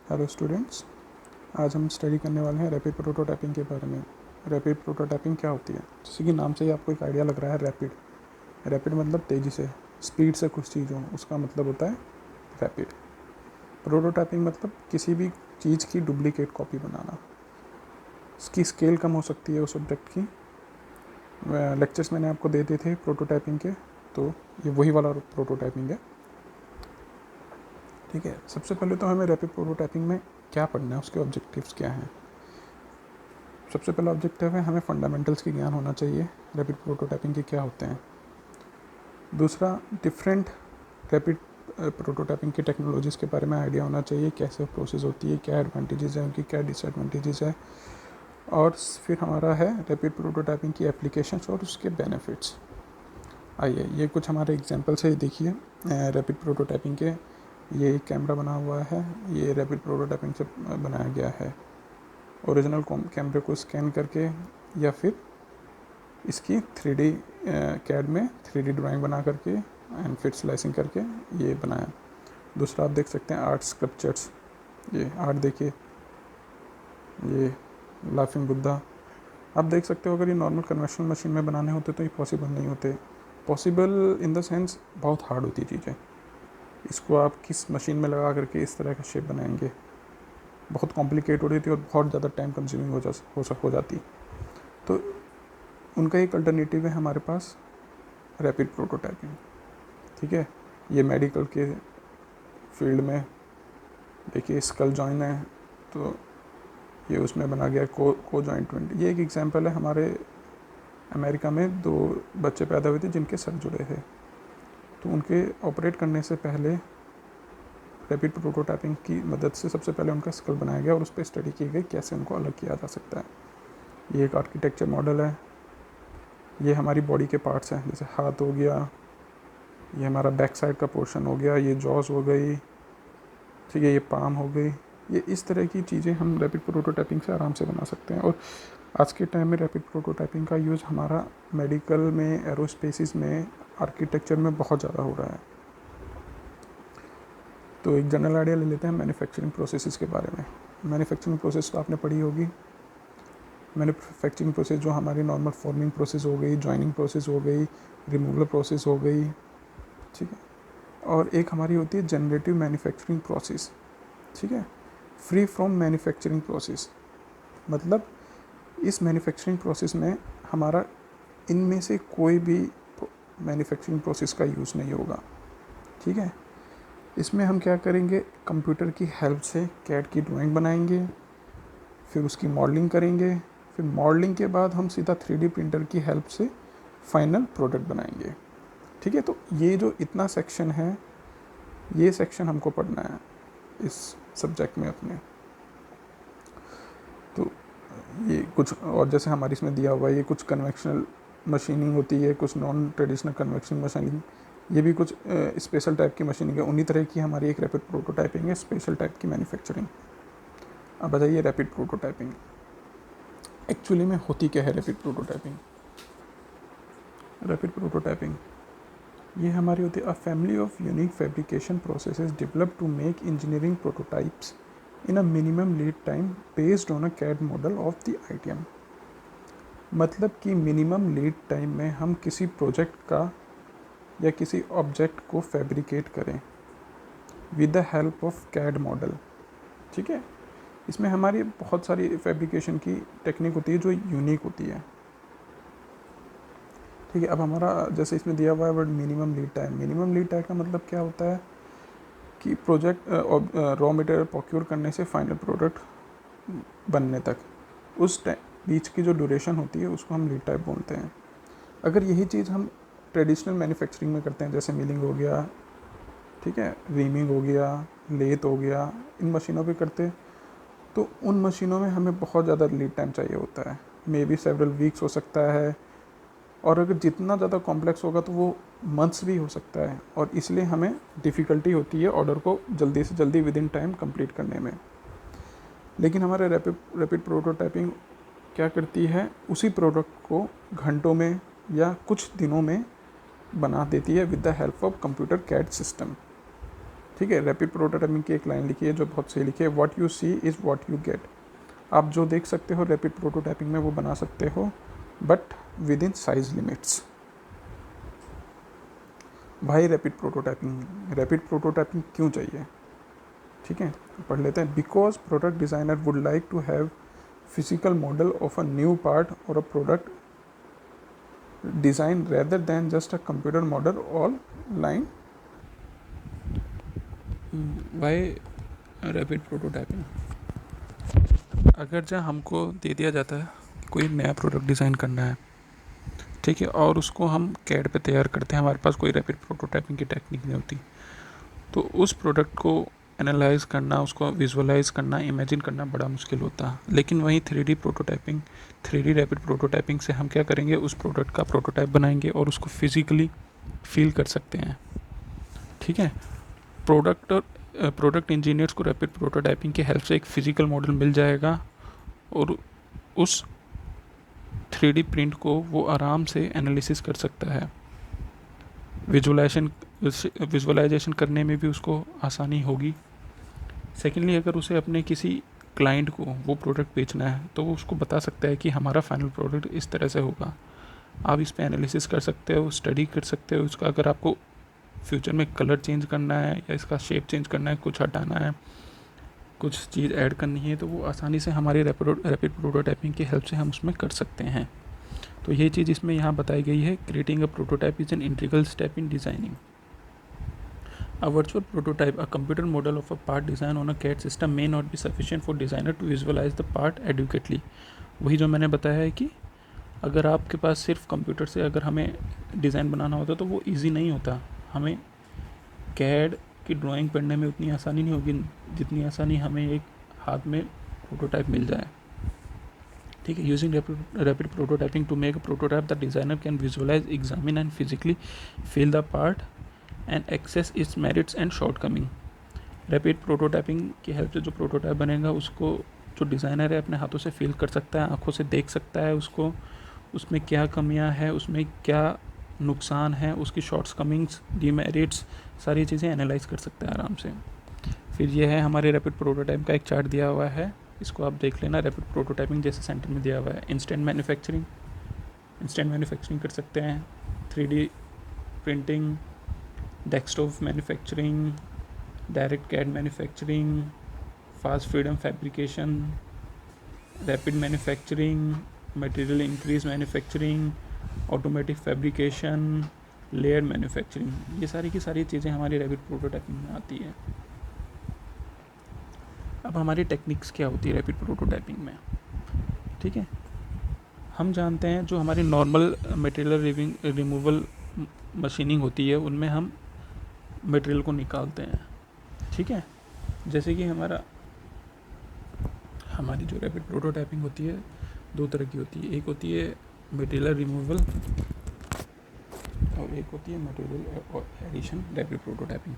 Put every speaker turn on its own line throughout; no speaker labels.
Hello students, आज हम study करने वाले हैं रैपिड प्रोटोटाइपिंग के बारे में। रैपिड प्रोटोटाइपिंग क्या होती है? जैसे कि नाम से ही आपको एक आइडिया लग रहा है, रैपिड। रैपिड मतलब तेज़ी से, स्पीड से कुछ चीज़ हो, उसका मतलब होता है रैपिड। प्रोटोटाइपिंग मतलब किसी भी चीज़ की डुप्लीकेट कॉपी बनाना। इसकी स्केल कम हो सकती है उस ऑब्जेक्ट की। लेक्चर्स मैंने आपको दे दिए थे प्रोटोटाइपिंग के, तो ये वही वाला प्रोटोटाइपिंग है। ठीक है, सबसे पहले तो हमें रैपिड प्रोटोटाइपिंग में क्या पढ़ना है, उसके ऑब्जेक्टिव्स क्या हैं। सबसे पहला ऑब्जेक्टिव है, हमें फंडामेंटल्स की ज्ञान होना चाहिए रैपिड प्रोटोटाइपिंग के क्या होते हैं। दूसरा, डिफरेंट रैपिड प्रोटोटाइपिंग की टेक्नोलॉजीज़ के बारे में आइडिया होना चाहिए, कैसे प्रोसेस होती है, क्या एडवांटेजेस है उनकी, क्या डिसएडवांटेजेस है। और फिर हमारा है रैपिड प्रोटोटाइपिंग की एप्लीकेशंस और उसके बेनिफिट्स। आइए, ये कुछ हमारे एग्जांपल्स है, देखिए रैपिड प्रोटोटाइपिंग के। ये एक कैमरा बना हुआ है, ये रैपिड प्रोटोटाइपिंग से बनाया गया है। ओरिजिनल कैमरे को स्कैन करके या फिर इसकी 3D कैड में 3D ड्राइंग बना करके एंड फिर स्लाइसिंग करके ये बनाया। दूसरा आप देख सकते हैं आर्ट स्कल्पचर्स। ये आर्ट देखिए, ये लाफिंग बुद्धा। आप देख सकते हो, अगर ये नॉर्मल कन्वेंशनल मशीन में बनाने होते तो ये पॉसिबल नहीं होते। पॉसिबल इन द सेंस बहुत हार्ड होती चीज़ें। इसको आप किस मशीन में लगा करके इस तरह का शेप बनाएंगे, बहुत कॉम्प्लिकेट हो रही थी और बहुत ज़्यादा टाइम कंज्यूमिंग हो जाती। तो उनका एक अल्टरनेटिव है हमारे पास, रैपिड प्रोटोटाइपिंग। ठीक है, ये मेडिकल के फील्ड में देखिए स्कल जॉइन है, तो ये उसमें बना गया को जॉइंट 20। ये एक एग्जांपल है, हमारे अमेरिका में 2 बच्चे पैदा हुए थे जिनके सर जुड़े थे, तो उनके ऑपरेट करने से पहले रैपिड प्रोटोटाइपिंग की मदद से सबसे पहले उनका स्कल बनाया गया और उस पर स्टडी की गई कैसे उनको अलग किया जा सकता है। ये एक आर्किटेक्चर मॉडल है। ये हमारी बॉडी के पार्ट्स हैं, जैसे हाथ हो गया, ये हमारा बैक साइड का पोर्शन हो गया, ये जॉस हो गई, ठीक है, ये पाम हो गई। ये इस तरह की चीज़ें हम रैपिड प्रोटोटाइपिंग से आराम से बना सकते हैं। और आज के टाइम में रैपिड प्रोटोटाइपिंग का यूज़ हमारा मेडिकल में, एरोस्पेसिस में, आर्किटेक्चर में बहुत ज़्यादा हो रहा है। तो एक जनरल आइडिया ले लेते हैं मैन्युफैक्चरिंग प्रोसेसेस के बारे में। मैन्युफैक्चरिंग प्रोसेस तो आपने पढ़ी होगी। मैन्युफैक्चरिंग प्रोसेस जो हमारी नॉर्मल फॉर्मिंग प्रोसेस हो गई, जॉइनिंग प्रोसेस हो गई, रिमूवल प्रोसेस हो गई, ठीक है। और एक हमारी होती है जनरेटिव मैन्युफैक्चरिंग प्रोसेस, ठीक है, फ्री फ्रॉम मैन्युफैक्चरिंग प्रोसेस। मतलब इस मैन्युफैक्चरिंग प्रोसेस में हमारा इनमें से कोई भी मैन्युफैक्चरिंग प्रोसेस का यूज़ नहीं होगा, ठीक है। इसमें हम क्या करेंगे, कंप्यूटर की हेल्प से कैड की ड्राइंग बनाएंगे, फिर उसकी मॉडलिंग करेंगे, फिर मॉडलिंग के बाद हम सीधा 3D प्रिंटर की हेल्प से फाइनल प्रोडक्ट बनाएंगे, ठीक है। तो ये जो इतना सेक्शन है, ये सेक्शन हमको पढ़ना है इस सब्जेक्ट में अपने। तो ये कुछ और जैसे हमारी इसमें दिया हुआ है, ये कुछ कन्वेंशनल मशीनिंग होती है, कुछ नॉन ट्रेडिशनल कन्वेंशनल मशीनिंग, ये भी कुछ स्पेशल टाइप की मशीनिंग है। उन्हीं तरह की हमारी एक रैपिड प्रोटोटाइपिंग है, स्पेशल टाइप की मैन्युफैक्चरिंग। अब बताइए रैपिड प्रोटोटाइपिंग एक्चुअली में होती क्या है। रैपिड प्रोटोटाइपिंग ये हमारी होती है a family of unique fabrication processes develop to make engineering prototypes in a minimum lead time based on a CAD model of the item. मतलब कि मिनिमम लीड टाइम में हम किसी प्रोजेक्ट का या किसी ऑब्जेक्ट को फैब्रिकेट करें with the help of CAD model, ठीक है। इसमें हमारी बहुत सारी फैब्रिकेशन की टेक्निक होती है जो यूनिक होती है, ठीक है। अब हमारा जैसे इसमें दिया हुआ है word minimum lead time. Minimum lead time का मतलब क्या होता है कि प्रोजेक्ट रॉ मटेरियल प्रोक्योर करने से फाइनल प्रोडक्ट बनने तक, उस बीच की जो ड्यूरेशन होती है उसको हम लीड टाइम बोलते हैं। अगर यही चीज़ हम ट्रेडिशनल मैन्युफैक्चरिंग में करते हैं, जैसे मिलिंग हो गया, ठीक है, रीमिंग हो गया, लेथ हो गया, इन मशीनों पे करते हैं, तो उन मशीनों में हमें बहुत ज़्यादा लीड टाइम चाहिए होता है, मे बी सेवरल वीक्स हो सकता है, और अगर जितना ज़्यादा कॉम्प्लेक्स होगा तो वो मंथ्स भी हो सकता है। और इसलिए हमें डिफ़िकल्टी होती है ऑर्डर को जल्दी से जल्दी विद इन टाइम कंप्लीट करने में। लेकिन हमारे रैपिड प्रोटोटाइपिंग क्या करती है, उसी प्रोडक्ट को घंटों में या कुछ दिनों में बना देती है with the help of computer CAD system, ठीक है, रैपिड प्रोटोटाइपिंग की एक लाइन लिखी है जो बहुत सही लिखी है, what you see is what you get. आप जो देख सकते हो रैपिड प्रोटोटाइपिंग में वो बना सकते हो, but within size limits. भाई रैपिड प्रोटोटाइपिंग क्यों चाहिए? ठीक है, पढ़ लेते हैं। Because product designer would like to have physical model of a new part और a product design rather than just a computer model online. Why rapid prototyping? अगर जब हमको दे दिया जाता है कोई नया प्रोडक्ट डिज़ाइन करना है, ठीक है, और उसको हम कैड पे तैयार करते हैं, हमारे पास कोई रैपिड प्रोटोटाइपिंग की टेक्निक नहीं होती, तो उस प्रोडक्ट को एनालाइज करना, उसको विजुअलाइज करना, इमेजिन करना बड़ा मुश्किल होता है। लेकिन वहीं 3D रैपिड प्रोटोटाइपिंग से हम क्या करेंगे, उस प्रोडक्ट का प्रोटोटाइप बनाएंगे और उसको फिजिकली फील कर सकते हैं। ठीक है, प्रोडक्ट इंजीनियर्स को रैपिड प्रोटोटाइपिंग की हेल्प से एक फिजिकल मॉडल मिल जाएगा और उस 3D प्रिंट को वो आराम से एनालिसिस कर सकता है। विजुअलाइजेशन करने में भी उसको आसानी होगी। सेकेंडली, अगर उसे अपने किसी क्लाइंट को वो प्रोडक्ट बेचना है तो वो उसको बता सकता है कि हमारा फाइनल प्रोडक्ट इस तरह से होगा। आप इस पर एनालिसिस कर सकते हो, स्टडी कर सकते हो उसका। अगर आपको फ्यूचर में कलर चेंज करना है या इसका शेप चेंज करना है, कुछ हटाना है, कुछ चीज़ ऐड करनी है, तो वो आसानी से हमारी रैपिड प्रोटोटाइपिंग की हेल्प से हम उसमें कर सकते हैं। तो ये चीज़ इसमें यहाँ बताई गई है। Creating a prototype is an integral step in designing a virtual prototype, a computer model of a part design on a CAD system may not be sufficient for designer to visualize the part adequately। वही जो मैंने बताया है कि अगर आपके पास सिर्फ computer से अगर हमें डिज़ाइन बनाना होता तो वो इजी नहीं होता। हमें कैड की ड्राइंग पढ़ने में उतनी आसानी नहीं होगी जितनी आसानी हमें एक हाथ में प्रोटोटाइप मिल जाए। ठीक है, using rapid prototyping to make a prototype the designer can visualise, examine and physically feel the part and access its merits and shortcoming. Rapid prototyping की हेल्प से जो प्रोटोटाइप बनेगा उसको जो डिज़ाइनर है अपने हाथों से फील कर सकता है, आंखों से देख सकता है उसको, उसमें क्या कमियां हैं, उसमें क्या नुकसान है, उसकी शॉर्टकमिंग्स, डिमेरिट्स, सारी चीज़ें एनालाइज कर सकता है आराम से। फिर ये है हमारे रैपिड प्रोटोटाइप का एक चार्ट दिया हुआ है, इसको आप देख लेना। रैपिड प्रोटोटाइपिंग जैसे सेंटर में दिया हुआ है। इंस्टेंट मैन्युफैक्चरिंग कर सकते हैं, 3D printing, desktop manufacturing, direct CAD manufacturing, fast freedom fabrication, rapid manufacturing, material increase manufacturing, automatic fabrication, layer manufacturing, ये सारी की सारी चीज़ें हमारी रैपिड प्रोटोटाइपिंग में आती है। अब हमारी टेक्निक्स क्या होती है रैपिड प्रोटोटाइपिंग में? ठीक है, हम जानते हैं जो हमारी नॉर्मल मटेरियल रिमूवल मशीनिंग होती है उनमें हम मटेरियल को निकालते हैं। ठीक है, जैसे कि हमारी जो रैपिड प्रोटोटाइपिंग होती है दो तरह की होती है। एक होती है मटेरियल रिमूवल और एक होती है material addition rapid prototyping.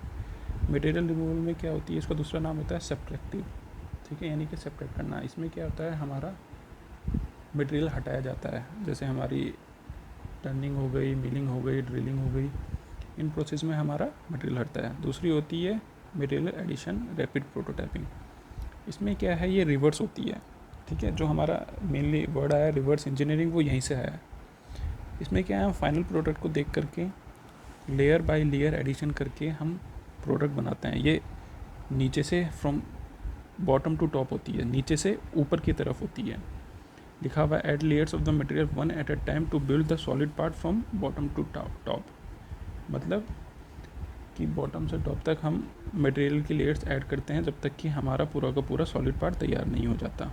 Material removal में क्या होती है, इसका दूसरा नाम होता है सब्ट्रैक्टिव। ठीक है, यानी कि सब्ट्रैक्ट करना। इसमें क्या होता है, हमारा मटेरियल हटाया जाता है। जैसे हमारी टर्निंग हो गई, मिलिंग हो गई, ड्रिलिंग हो गई, इन प्रोसेस में हमारा मटेरियल हटता है। दूसरी होती है मटेरियल एडिशन रैपिड प्रोटोटाइपिंग। इसमें क्या है, ये रिवर्स होती है। ठीक है, जो हमारा मेनली वर्ड आया रिवर्स इंजीनियरिंग, वो यहीं से आया है। इसमें क्या है, फाइनल प्रोडक्ट को देख करके लेयर बाय लेयर एडिशन करके हम प्रोडक्ट बनाते हैं। ये नीचे से फ्रॉम बॉटम टू टॉप होती है, नीचे से ऊपर की तरफ होती है। लिखा हुआ add layers of the material one at a time to build the solid part from bottom to top. मतलब कि बॉटम से टॉप तक हम मटेरियल की लेयर्स ऐड करते हैं जब तक कि हमारा पूरा का पूरा सॉलिड पार्ट तैयार नहीं हो जाता।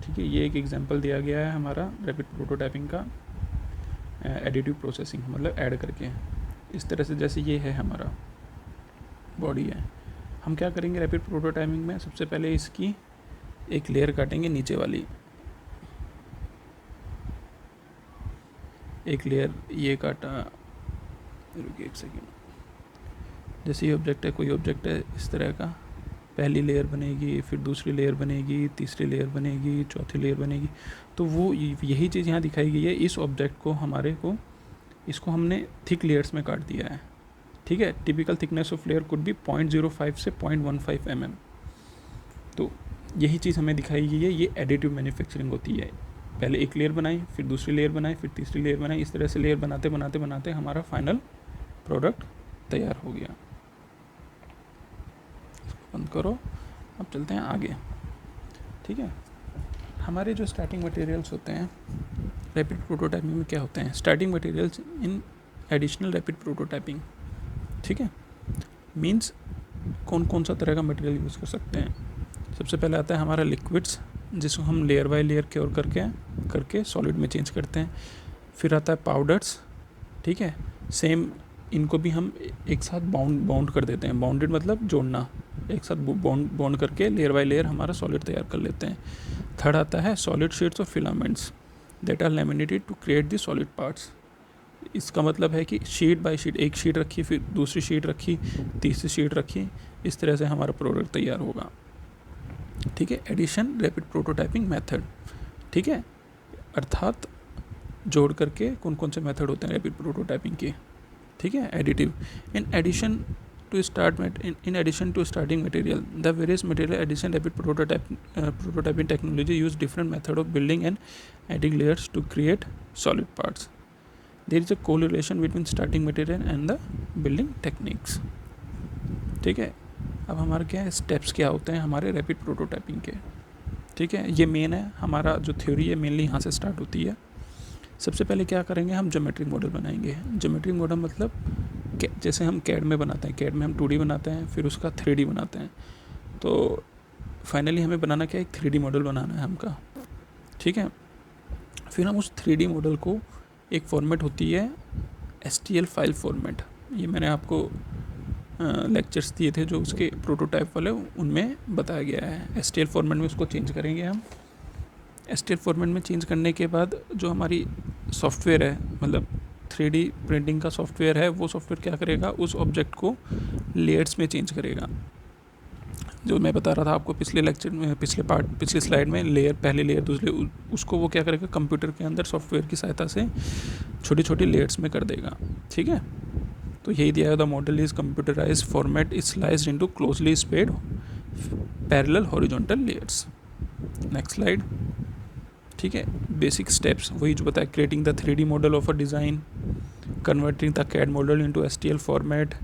ठीक है, ये एक एग्जांपल दिया गया है हमारा रैपिड प्रोटोटाइपिंग का, एडिटिव प्रोसेसिंग मतलब ऐड करके। इस तरह से जैसे ये है हमारा बॉडी है, हम क्या करेंगे रैपिड प्रोटोटाइपिंग में, सबसे पहले इसकी एक लेयर काटेंगे नीचे वाली, एक लेयर ये काटा, रुकिए एक सेकेंड। जैसे ये ऑब्जेक्ट है, कोई ऑब्जेक्ट है इस तरह का, पहली लेयर बनेगी, फिर दूसरी लेयर बनेगी, तीसरी लेयर बनेगी, चौथी लेयर बनेगी। तो वो यही चीज़ यहाँ दिखाई गई है। इस ऑब्जेक्ट को इसको हमने थिक लेयर्स में काट दिया है। ठीक है। Typical thickness of layer could be 0.05 से 0.15 mm। तो यही चीज़ हमें दिखाई गई है, ये एडिटिव मैन्युफैक्चरिंग होती है। पहले एक लेयर बनाई, फिर दूसरी लेयर बनाई, फिर तीसरी लेयर बनाई, इस तरह से लेयर बनाते बनाते बनाते हमारा फाइनल प्रोडक्ट तैयार हो गया। बंद करो, अब चलते हैं आगे। ठीक है, हमारे जो स्टार्टिंग मटेरियल्स होते हैं रैपिड प्रोटोटाइपिंग में क्या होते हैं? Starting materials in additional rapid prototyping. ठीक है, मीन्स कौन कौन सा तरह का मटेरियल यूज़ कर सकते हैं। सबसे पहले आता है हमारा लिक्विड्स, जिसको हम लेयर बाय लेयर क्योर करके सॉलिड में चेंज करते हैं। फिर आता है पाउडर्स। ठीक है, सेम इनको भी हम एक साथ बाउंड कर देते हैं। बाउंडेड मतलब जोड़ना, एक साथ बॉन्ड करके लेयर बाय लेयर हमारा सॉलिड तैयार कर लेते हैं। थर्ड आता है सॉलिड शीट्स और filaments that are laminated to create the solid parts. इसका मतलब है कि शीट बाय शीट, एक शीट रखी, फिर दूसरी शीट रखी, तीसरी शीट रखी, इस तरह से हमारा प्रोडक्ट तैयार होगा। ठीक है, एडिशन रैपिड प्रोटोटाइपिंग मेथड। ठीक है, अर्थात जोड़ करके कौन कौन से मेथड होते हैं रैपिड प्रोटोटाइपिंग के। ठीक है, additive. In addition to starting material, the various material addition rapid prototyping technology use different method of building and adding layers to create solid parts. There is a correlation between starting material and the building techniques. ठीक है, अब हमारे क्या है steps क्या होते हैं हमारे रैपिड प्रोटोटाइपिंग के। ठीक है, ये मेन है हमारा जो थ्योरी है, मेनली यहाँ से स्टार्ट होती है। सबसे पहले क्या करेंगे, हम ज्योमेट्रिक मॉडल बनाएंगे। ज्योमेट्रिक मॉडल मतलब जैसे हम कैड में बनाते हैं, कैड में हम 2D बनाते हैं, फिर उसका 3D बनाते हैं। तो फाइनली हमें बनाना क्या है, एक 3D मॉडल बनाना है हमका। ठीक है, फिर हम उस 3D मॉडल को, एक फॉर्मेट होती है STL फाइल फॉर्मेट, ये मैंने आपको लेक्चर्स दिए थे जो उसके प्रोटोटाइप वाले, उनमें बताया गया है। STL फॉर्मेट में उसको चेंज करेंगे हम। STL फॉर्मेट में चेंज करने के बाद जो हमारी सॉफ्टवेयर है, मतलब 3D प्रिंटिंग का सॉफ्टवेयर है, वो सॉफ्टवेयर क्या करेगा, उस ऑब्जेक्ट को लेयर्स में चेंज करेगा। जो मैं बता रहा था आपको पिछले लेक्चर में, पिछले स्लाइड में, लेयर, पहले लेयर, दूसरे, उसको वो क्या करेगा, कंप्यूटर के अंदर सॉफ्टवेयर की सहायता से छोटी छोटी लेयर्स में कर देगा। ठीक है, तो यही दिया है, the model is computerised format is sliced into closely spaced parallel horizontal layers. Next slide. ठीक है, बेसिक स्टेप्स वही जो बताया, creating the 3D model of a design, converting the CAD model into STL format,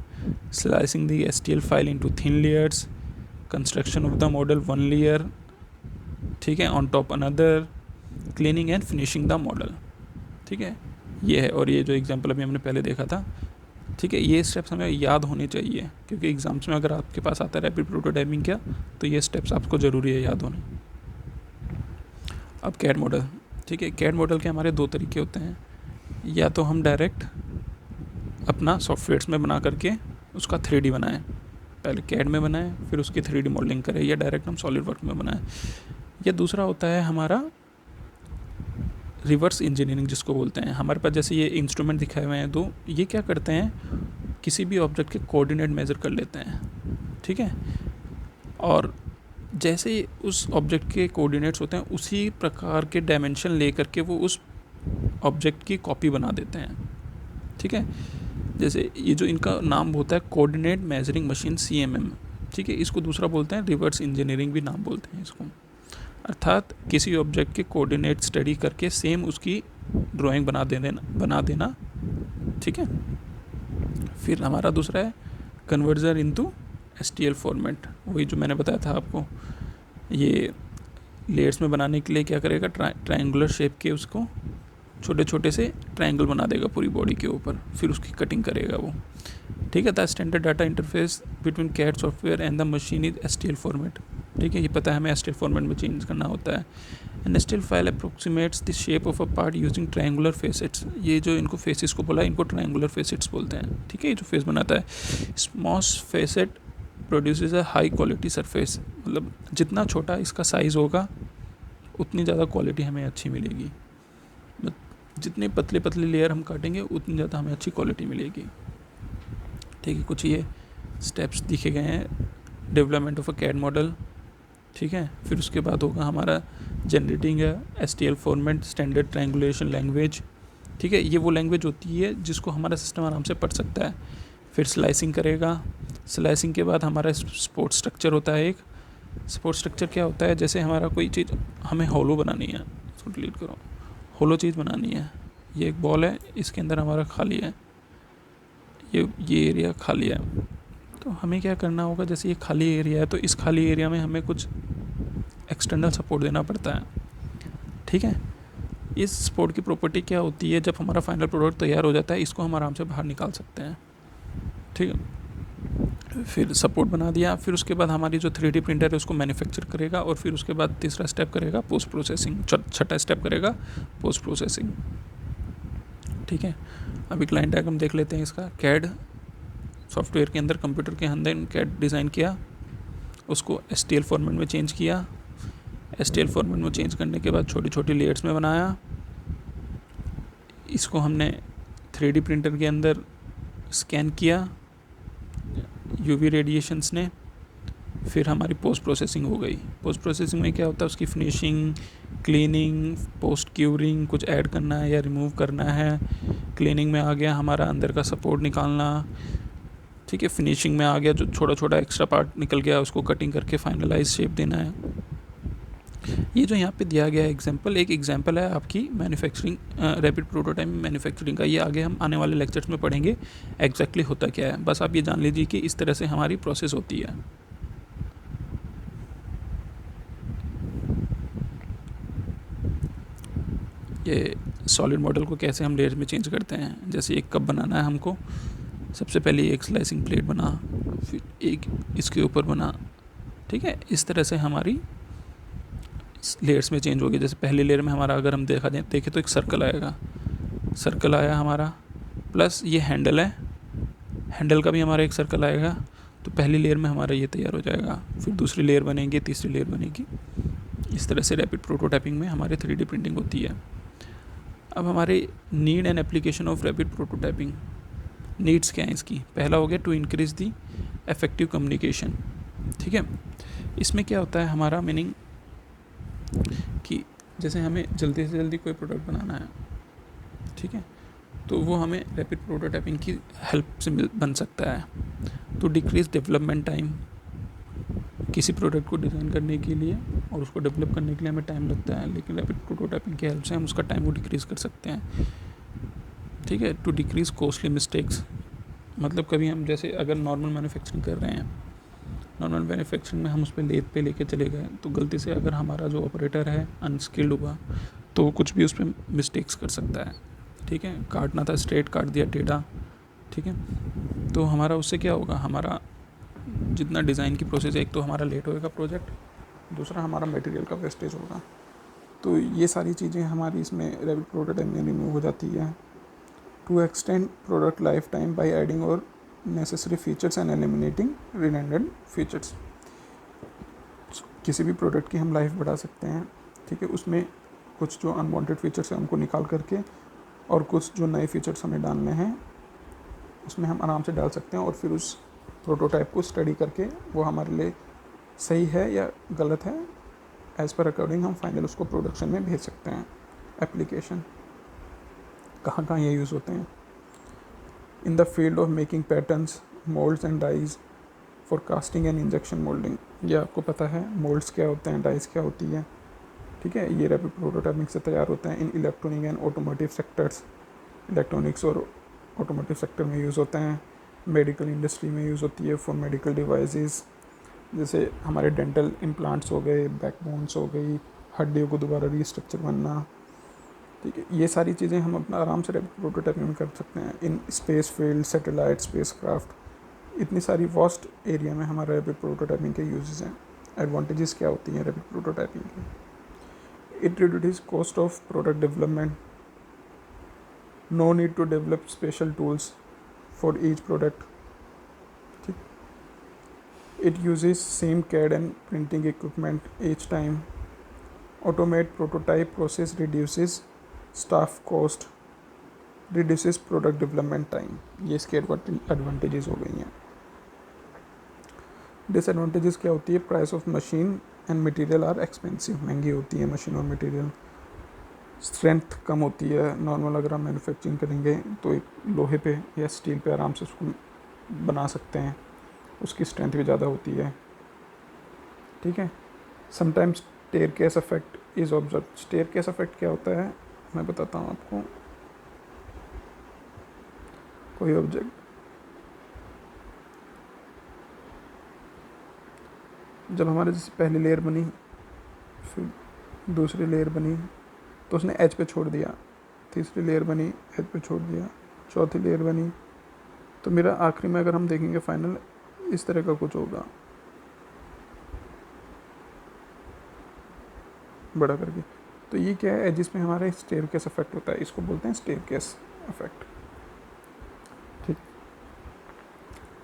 slicing the STL file into thin layers, construction of the model one layer, ठीक है, on top another, cleaning and finishing the model. ठीक है, ये है, और ये जो example अभी हमने पहले देखा था। ठीक है, ये स्टेप्स हमें याद होने चाहिए, क्योंकि एग्जाम्स में अगर आपके पास आता है रैपिड प्रोटोटाइपिंग क्या, तो ये स्टेप्स आपको ज़रूरी है याद होने। अब कैड मॉडल। ठीक है, कैड मॉडल के हमारे दो तरीके होते हैं, या तो हम डायरेक्ट अपना सॉफ्टवेयर्स में बना करके उसका 3D बनाएं, पहले कैड में बनाएं, फिर उसकी 3D मॉडलिंग करें, या डायरेक्ट हम सॉलिड वर्क में बनाएं। या दूसरा होता है हमारा रिवर्स इंजीनियरिंग, जिसको बोलते हैं। हमारे पास जैसे ये इंस्ट्रूमेंट दिखाए हुए हैं, तो ये क्या करते हैं, किसी भी ऑब्जेक्ट के कोऑर्डिनेट मेज़र कर लेते हैं। ठीक है, और जैसे उस ऑब्जेक्ट के कोऑर्डिनेट्स होते हैं, उसी प्रकार के डायमेंशन ले करके वो उस ऑब्जेक्ट की कॉपी बना देते हैं। ठीक है, जैसे ये जो इनका नाम होता है कोऑर्डिनेट मेजरिंग मशीन, CMM। ठीक है, इसको दूसरा बोलते हैं रिवर्स इंजीनियरिंग भी नाम बोलते हैं इसको। अर्थात किसी ऑब्जेक्ट के कोऑर्डिनेट स्टडी करके सेम उसकी ड्राइंग बना देना। ठीक है, फिर हमारा दूसरा है कन्वर्जन इनटू STL फॉर्मेट, वही जो मैंने बताया था आपको। ये लेयर्स में बनाने के लिए क्या करेगा, ट्रायंगुलर शेप के उसको छोटे छोटे से ट्रायंगल बना देगा पूरी बॉडी के ऊपर, फिर उसकी कटिंग करेगा वो। ठीक है, the standard data interface between CAD software and the machine is STL format. ठीक है, ये पता है हमें STL फॉर्मेट में चेंज करना होता है। And STL file approximates the shape of a part using triangular facets. ये जो इनको फेसेस को बोला, इनको ट्रायंगुलर फेसेट्स बोलते हैं। ठीक है, ये जो फेस बनाता है, small facet produces a high quality surface, मतलब जितना छोटा इसका साइज़ होगा उतनी ज़्यादा क्वालिटी हमें अच्छी मिलेगी। जितने पतले पतले लेयर हम काटेंगे उतनी ज़्यादा हमें अच्छी क्वालिटी मिलेगी। ठीक है, कुछ ये स्टेप्स दिखे गए हैं, development of a CAD model. ठीक है, फिर उसके बाद होगा हमारा generating STL format standard triangulation language. ठीक है, ये वो लैंग्वेज होती है जिसको हमारा सिस्टम आराम से पढ़ सकता है।
फिर स्लाइसिंग करेगा। स्लाइसिंग के बाद हमारा सपोर्ट स्ट्रक्चर होता है एक। सपोर्ट स्ट्रक्चर क्या होता है, जैसे हमारा कोई चीज़ हमें हॉलो बनानी है, इसको डिलीट करो, हॉलो चीज़ बनानी है। ये एक बॉल है, इसके अंदर हमारा खाली है, ये एरिया खाली है। तो हमें क्या करना होगा, जैसे ये खाली एरिया है तो इस खाली एरिया में हमें कुछ एक्सटर्नल सपोर्ट देना पड़ता है। ठीक है, इस सपोर्ट की प्रॉपर्टी क्या होती है, जब हमारा फाइनल प्रोडक्ट तैयार हो जाता है इसको हम आराम से बाहर निकाल सकते हैं। ठीक है, फिर सपोर्ट बना दिया, फिर उसके बाद हमारी जो 3D प्रिंटर है उसको मैन्युफैक्चर करेगा, और फिर उसके बाद तीसरा स्टेप करेगा पोस्ट प्रोसेसिंग, छठा स्टेप करेगा पोस्ट प्रोसेसिंग। ठीक है, अभी क्लाइंट डायग्राम देख लेते हैं इसका। कैड सॉफ्टवेयर के अंदर, कंप्यूटर के अंदर कैड डिज़ाइन किया, उसको STL फॉर्मेट में चेंज किया। STL फॉर्मेट में चेंज करने के बाद छोटी छोटी लेयर्स में बनाया। इसको हमने 3D प्रिंटर के अंदर स्कैन किया UV रेडिएशंस ने। फिर हमारी पोस्ट प्रोसेसिंग हो गई। पोस्ट प्रोसेसिंग में क्या होता है, उसकी फिनिशिंग, क्लीनिंग, पोस्ट क्यूरिंग, कुछ ऐड करना है या रिमूव करना है। क्लीनिंग में आ गया हमारा अंदर का सपोर्ट निकालना। ठीक है, फिनिशिंग में आ गया जो छोटा छोटा एक्स्ट्रा पार्ट निकल गया उसको कटिंग करके फाइनलाइज शेप देना है। ये जो यहाँ पे दिया गया है एग्जांपल, एक एग्जांपल है आपकी मैन्युफैक्चरिंग, रैपिड प्रोटोटाइप मैन्युफैक्चरिंग का। ये आगे हम आने वाले लेक्चर्स में पढ़ेंगे एग्जैक्टली होता क्या है। बस आप ये जान लीजिए कि इस तरह से हमारी प्रोसेस होती है। ये सॉलिड मॉडल को कैसे हम लेयर में चेंज करते हैं, जैसे एक कप बनाना है हमको, सबसे पहले एक स्लाइसिंग प्लेट बना, फिर एक इसके ऊपर बना। ठीक है, इस तरह से हमारी लेयर्स में चेंज होगी। जैसे पहली लेयर में हमारा अगर हम देखें तो एक सर्कल आएगा, सर्कल आया हमारा, प्लस ये हैंडल है, हैंडल का भी हमारा एक सर्कल आएगा। तो पहली लेयर में हमारा ये तैयार हो जाएगा, फिर दूसरी लेयर बनेगी, तीसरी लेयर बनेगी। इस तरह से रैपिड प्रोटोटाइपिंग में हमारे 3D प्रिंटिंग होती है। अब हमारे need and application of rapid prototyping. Needs क्या है इसकी, पहला हो गया to increase the effective communication. ठीक है, इसमें क्या होता है हमारा मीनिंग कि जैसे हमें जल्दी से जल्दी कोई प्रोडक्ट बनाना है, ठीक है, तो वो हमें रैपिड प्रोटोटाइपिंग की हेल्प से बन सकता है। तो डिक्रीज डेवलपमेंट टाइम, किसी प्रोडक्ट को डिज़ाइन करने के लिए और उसको डेवलप करने के लिए हमें टाइम लगता है, लेकिन रैपिड प्रोटोटाइपिंग की हेल्प से हम उसका टाइम को डिक्रीज़ कर सकते हैं। ठीक है, टू डिक्रीज़ कॉस्टली मिस्टेक्स, मतलब कभी हम जैसे अगर नॉर्मल मैन्युफैक्चरिंग कर रहे हैं, नॉर्मल मैन्युफैक्चरिंग में हम उस पर लेथ पे लेके चले गए, तो गलती से अगर हमारा जो ऑपरेटर है अनस्किल्ड हुआ तो वो कुछ भी उस पर मिस्टेक्स कर सकता है। ठीक है, काटना था स्ट्रेट काट दिया टेढ़ा। ठीक है, तो हमारा उससे क्या होगा, हमारा जितना डिज़ाइन की प्रोसेस है, एक तो हमारा लेट होएगा प्रोजेक्ट, दूसरा हमारा मटेरियल का वेस्टेज होगा। तो ये सारी चीज़ें हमारी इसमें रैपिड प्रोटोटाइप में रिमूव हो जाती है। To extend product life time by adding और necessary features and eliminating redundant features. किसी भी प्रोडक्ट की हम लाइफ बढ़ा सकते हैं। ठीक है, उसमें कुछ जो अनवांटेड फीचर्स हैं उनको निकाल करके और कुछ जो नए फीचर्स हमें डालने हैं उसमें हम आराम से डाल सकते हैं, और फिर उस प्रोटोटाइप को स्टडी करके वो हमारे लिए सही है या गलत है, एज़ पर अकॉर्डिंग हम फाइनल उसको प्रोडक्शन में भेज सकते हैं। एप्लीकेशन कहाँ कहाँ ये यूज़ होते हैं, in the field of making patterns, moulds and dies for casting and injection moulding. ये आपको पता है मोल्ड्स क्या होते हैं, डाइज क्या होती है। ठीक है, ये रैपिड प्रोटोटाइपिंग से तैयार होते हैं। इन electronic and automotive sectors, electronics और ऑटोमोटिव सेक्टर में यूज़ होते हैं। मेडिकल इंडस्ट्री में यूज़ होती है फॉर मेडिकल डिवाइसेस, जैसे हमारे डेंटल इम्प्लांट्स हो गए, बैकबोन्स हो गई, हड्डियों को दोबारा रीस्ट्रक्चर बनना। ठीक है, ये सारी चीज़ें हम अपना आराम से रैपिड प्रोटोटाइपिंग में कर सकते हैं। In space field, satellite, spacecraft, इतनी सारी वास्ट एरिया में हमारे रैपिड प्रोटोटाइपिंग के यूजेस हैं। एडवांटेजेस क्या होती हैं रैपिड प्रोटोटाइपिंग की, it reduces cost of product development, no need to develop special tools for each product. ठीक, it uses same CAD and printing equipment each time, automate prototype process, reduces staff cost, reduces product development time. ये इसके advantages हो गई हैं। Disadvantages क्या होती है, price of machine and material are expensive, महंगी होती है मशीन और मटेरियल। स्ट्रेंथ कम होती है, नॉर्मल अगर हम मैन्युफैक्चरिंग करेंगे तो एक लोहे पे या स्टील पे आराम से उसको
बना सकते हैं, उसकी स्ट्रेंथ भी ज़्यादा होती है। ठीक है। Sometimes staircase effect is observe. Staircase effect क्या होता है मैं बताता हूँ आपको। कोई ऑब्जेक्ट जब हमारे जैसे पहली लेयर बनी, फिर दूसरी लेयर बनी तो उसने एज पे छोड़ दिया, तीसरी लेयर बनी एज पे छोड़ दिया, चौथी लेयर बनी, तो मेरा आखिरी में अगर हम देखेंगे फाइनल इस तरह का कुछ होगा, बड़ा करके। तो ये क्या है, एजिस में हमारा स्टेयरकेस इफेक्ट होता है, इसको बोलते हैं स्टेयरकेस इफेक्ट। ठीक।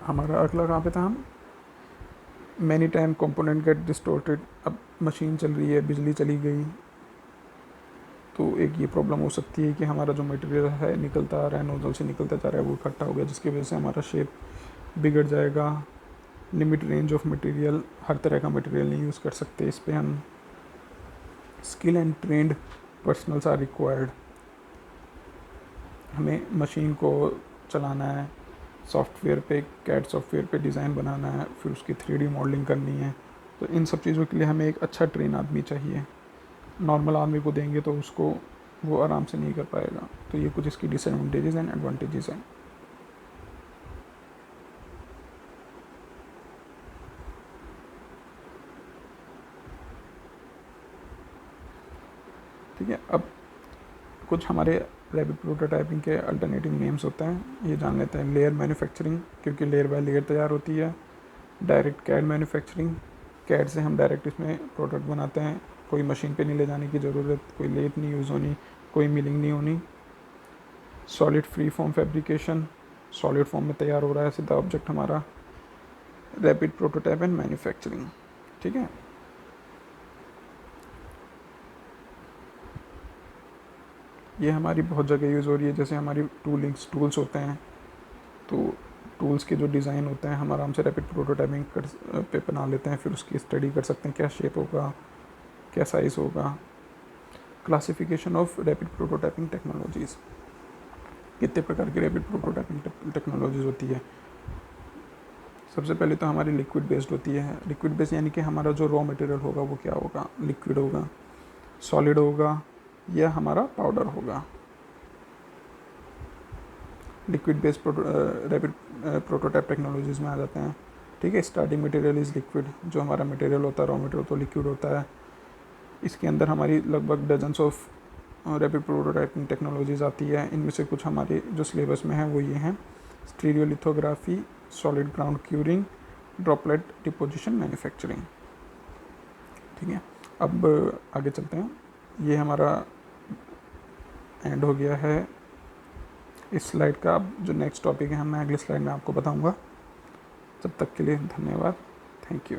हमारा अगला कहाँ पे था हम, many time component get distorted. अब मशीन चल रही है, बिजली चली गई, तो एक ये प्रॉब्लम हो सकती है कि हमारा जो मटेरियल है निकलता आ रहा है, नोजल से निकलता जा रहा है, वो इकट्ठा हो गया, जिसकी वजह से हमारा शेप बिगड़ जाएगा। लिमिट रेंज ऑफ मटेरियल, हर तरह का मटेरियल नहीं यूज़ कर सकते इस पर हम। Skill and trained personnels are required. हमें मशीन को चलाना है, सॉफ्टवेयर पे, कैड सॉफ्टवेयर पे डिज़ाइन बनाना है, फिर उसकी 3D मॉडलिंग करनी है, तो इन सब चीज़ों के लिए हमें एक अच्छा ट्रेन आदमी चाहिए। नॉर्मल आदमी को देंगे तो उसको वो आराम से नहीं कर पाएगा। तो ये कुछ इसकी डिसएडवांटेजेस एंड एडवांटेजेस हैं। ठीक है। अब कुछ हमारे रैपिड प्रोटोटाइपिंग के अल्टरनेटिव नेम्स होते हैं, ये जान लेते हैं। लेयर मैन्युफैक्चरिंग, क्योंकि लेयर बाय लेयर तैयार होती है। डायरेक्ट कैड मैन्युफैक्चरिंग, कैड से हम डायरेक्ट इसमें प्रोडक्ट बनाते हैं, कोई मशीन पे नहीं ले जाने की ज़रूरत, कोई लेथ नहीं यूज़ होनी, कोई मिलिंग नहीं होनी। Solid free form fabrication, solid form में तैयार हो रहा है सीधा ऑब्जेक्ट हमारा। Rapid prototype and manufacturing. ठीक है। ये हमारी बहुत जगह यूज़ हो रही है, जैसे हमारी टूल्स होते हैं, तो टूल्स के जो डिज़ाइन होते हैं हम आराम से रैपिड प्रोटोटाइपिंग पे बना लेते हैं, फिर उसकी स्टडी कर सकते हैं, क्या शेप होगा, क्या साइज़ होगा। Classification of rapid prototyping technologies, कितने प्रकार की रैपिड प्रोटोटाइपिंग टेक्नोलॉजीज़ होती है। सबसे पहले तो हमारी लिक्विड बेस्ड होती है। लिक्विड बेस्ड यानी कि हमारा जो रॉ मटेरियल होगा वो क्या होगा, लिक्विड होगा, सॉलिड होगा, या हमारा पाउडर होगा। Liquid based rapid prototype technologies में आ जाते हैं। ठीक है। स्टार्टिंग मटेरियल इज़ लिक्विड, जो हमारा मटेरियल होता है, रॉ मटेरियल तो लिक्विड होता है। इसके अंदर हमारी लगभग dozens of rapid prototyping technologies आती है। इनमें से कुछ हमारे जो सिलेबस में है वो ये हैं: stereolithography, solid ground curing, droplet deposition manufacturing. ठीक है। अब आगे चलते हैं। ये हमारा एंड हो गया है इस स्लाइड का। अब जो नेक्स्ट टॉपिक है मैं अगले स्लाइड में आपको बताऊंगा। तब तक के लिए धन्यवाद। Thank you.